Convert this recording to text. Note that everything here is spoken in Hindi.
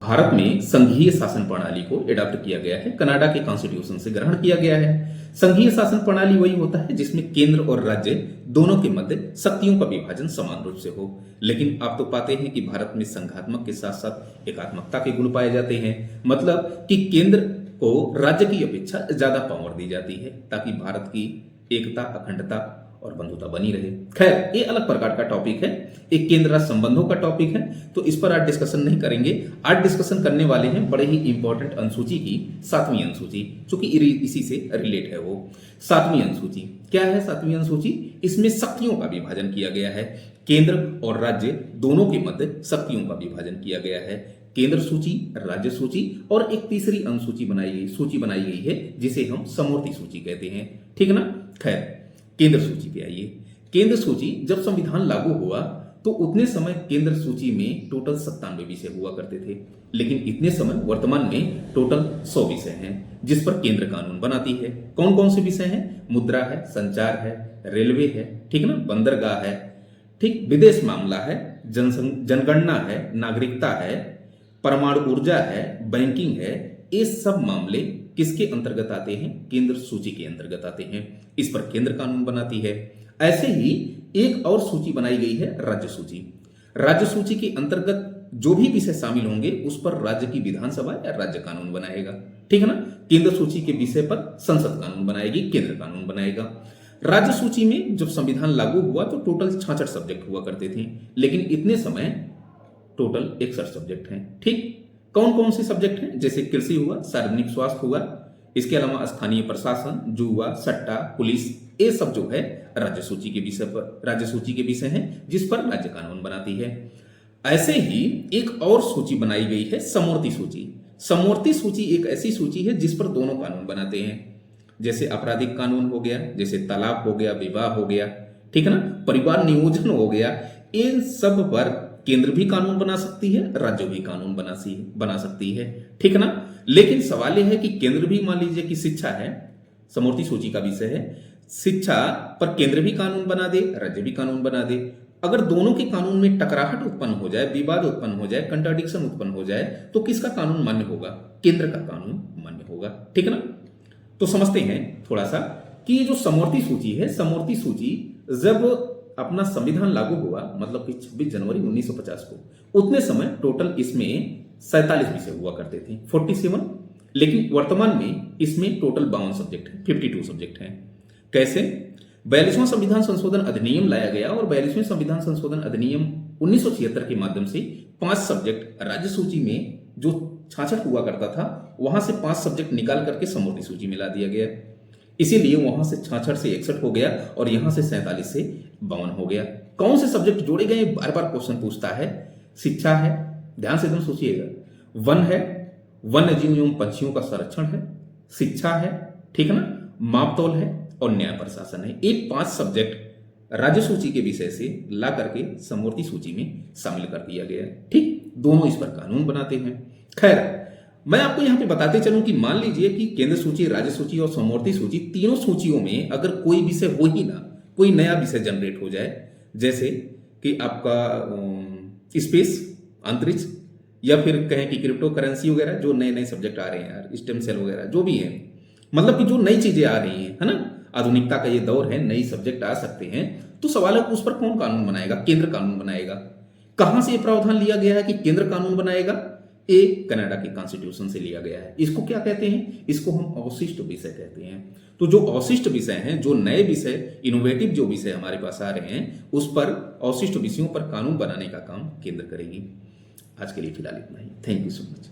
भारत में संघीय शासन प्रणाली को एडॉप्ट किया गया है, कनाडा के कॉन्स्टिट्यूशन से ग्रहण किया गया है। संघीय शासन प्रणाली वही होता है जिसमें केंद्र और राज्य दोनों के मध्य शक्तियों का विभाजन समान रूप से हो। लेकिन आप तो पाते हैं कि भारत में संघात्मक के साथ साथ एकात्मकता के गुण पाए जाते हैं, मतलब कि केंद्र को राज्य की अपेक्षा ज्यादा पावर दी जाती है ताकि भारत की एकता, अखंडता और बंधुता बनी रहे। खैर, ये अलग प्रकार का टॉपिक है, एक केंद्र राज्य संबंधों का टॉपिक है, तो इस पर आज डिस्कशन नहीं करेंगे। आज डिस्कशन करने वाले हैं बड़े ही इंपॉर्टेंट अनुसूची की 7वीं अनुसूची, चूंकि इसी से रिलेट है वो 7वीं अनुसूची। क्या है 7वीं अनुसूची? इसमें शक्तियों का विभाजन किया गया है, केंद्र और राज्य दोनों के मध्य शक्तियों का विभाजन किया गया है। केंद्र सूची, राज्य सूची और एक तीसरी अनुसूची बनाई गई है जिसे हम समवर्ती सूची कहते हैं, ठीक है ना। खैर, केंद्र सूची पे आइए। केंद्र सूची जब संविधान लागू हुआ तो उतने समय केंद्र सूची में टोटल 97 विषय हुआ करते थे, लेकिन इतने समय वर्तमान में टोटल 100 विषय हैं जिस पर केंद्र कानून बनाती है। कौन कौन से विषय हैं? मुद्रा है, संचार है, रेलवे है, ठीक ना, बंदरगाह है, ठीक, विदेश मामला है, जनगणना है, नागरिकता है, परमाणु ऊर्जा है, बैंकिंग है। ये सब मामले किसके अंतर्गत आते हैं? केंद्र सूची के अंतर्गत आते हैं। इस पर केंद्र कानून बनाती है। ऐसे ही एक और सूची बनाई गई है, राज्य सूची। राज्य सूची के अंतर्गत जो भी विषय शामिल होंगे उस पर राज्य की विधानसभा या राज्य कानून बनाएगा, ठीक है ना। केंद्र सूची के विषय पर संसद कानून बनाएगी, केंद्र कानून बनाएगा। राज्य सूची में जब संविधान लागू हुआ तो टोटल 66 सब्जेक्ट हुआ करते थे, लेकिन इतने समय टोटल 61 सब्जेक्ट हैं, ठीक। कौन कौन से सब्जेक्ट हैं? जैसे कृषि हुआ, सार्वजनिक स्वास्थ्य हुआ, इसके अलावा स्थानीय प्रशासन, जुआ, सट्टा, पुलिस, ये सब जो है राज्य सूची के विषय हैं जिस पर राज्य कानून बनाती है। ऐसे ही एक और सूची बनाई गई है, समवर्ती सूची। समवर्ती सूची एक ऐसी सूची है जिस पर दोनों कानून बनाते हैं, जैसे आपराधिक कानून हो गया, जैसे तलाक हो गया, विवाह हो गया, ठीक है ना, परिवार नियोजन हो गया। इन सब पर केंद्र भी कानून बना सकती है, राज्य भी कानून बना सकती है, ठीक है ना। लेकिन सवाल यह है कि केंद्र भी, मान लीजिए कि शिक्षा है, समवर्ती सूची का विषय है, शिक्षा पर केंद्र भी कानून बना दे, राज्य भी कानून बना दे। अगर दोनों के कानून में टकराहट उत्पन्न हो जाए, विवाद उत्पन्न हो जाए, कंट्राडिक्शन उत्पन्न हो जाए, तो किसका कानून मान्य होगा? केंद्र का कानून मान्य होगा, ठीक है ना। तो समझते हैं थोड़ा सा कि ये जो समवर्ती सूची है, समवर्ती सूची जब अपना संविधान लागू हुआ, मतलब कि 26 जनवरी 1950 को, उतने समय टोटल इसमें 47 विषय हुआ करते थे, 47। लेकिन वर्तमान में इसमें टोटल 52 सब्जेक्ट है, 52 सब्जेक्ट हैं। कैसे? 42वां संविधान संशोधन अधिनियम लाया गया और 42वें संविधान संशोधन अधिनियम 1976 के माध्यम से 5 सब्जेक्ट राज्य सूची में जो 66 हुआ करता था, वहां से 5 सब्जेक्ट निकाल करके समवर्ती सूची में ला दिया गया। इसीलिए वहां से 66 से 61 हो गया और यहां से 47 से 52 हो गया। कौन से सब्जेक्ट जोड़े गए? बार बार क्वेश्चन पूछता है। शिक्षा है, ध्यान से एकदम सोचिएगा, वन है, वन्य जीव एवं पक्षियों का संरक्षण है, शिक्षा है, ठीक है ना, मापतौल है और न्याय प्रशासन है। ये 5 सब्जेक्ट राज्य सूची के विषय से ला करके समवर्ती सूची में शामिल कर दिया गया, ठीक। दोनों इस पर कानून बनाते हैं। खैर, मैं आपको यहां पे बताते चलूं कि मान लीजिए कि केंद्र सूची, राज्य सूची और समवर्ती सूची, तीनों सूचियों में अगर कोई विषय हो ही ना, कोई नया विषय जनरेट हो जाए, जैसे कि आपका स्पेस, अंतरिक्ष, या फिर कहें कि क्रिप्टो करेंसी वगैरह, जो नए नए सब्जेक्ट आ रहे हैं यार, स्टेम सेल वगैरह, जो भी है, मतलब कि जो नई चीजें आ रही हैं, है ना, आधुनिकता का ये दौर है, नई सब्जेक्ट आ सकते हैं, तो सवाल है उस पर कौन कानून बनाएगा? केंद्र कानून बनाएगा। कहां से ये प्रावधान लिया गया है कि केंद्र कानून बनाएगा? ये कनाडा के कॉन्स्टिट्यूशन से लिया गया है। इसको क्या कहते हैं? इसको हम अवशिष्ट विषय कहते हैं। तो जो अवशिष्ट विषय हैं, जो नए विषय, इनोवेटिव जो विषय हमारे पास आ रहे हैं, उस पर, अवशिष्ट विषयों पर कानून बनाने का काम केंद्र करेगी। आज के लिए फिलहाल इतना ही। Thank you so much.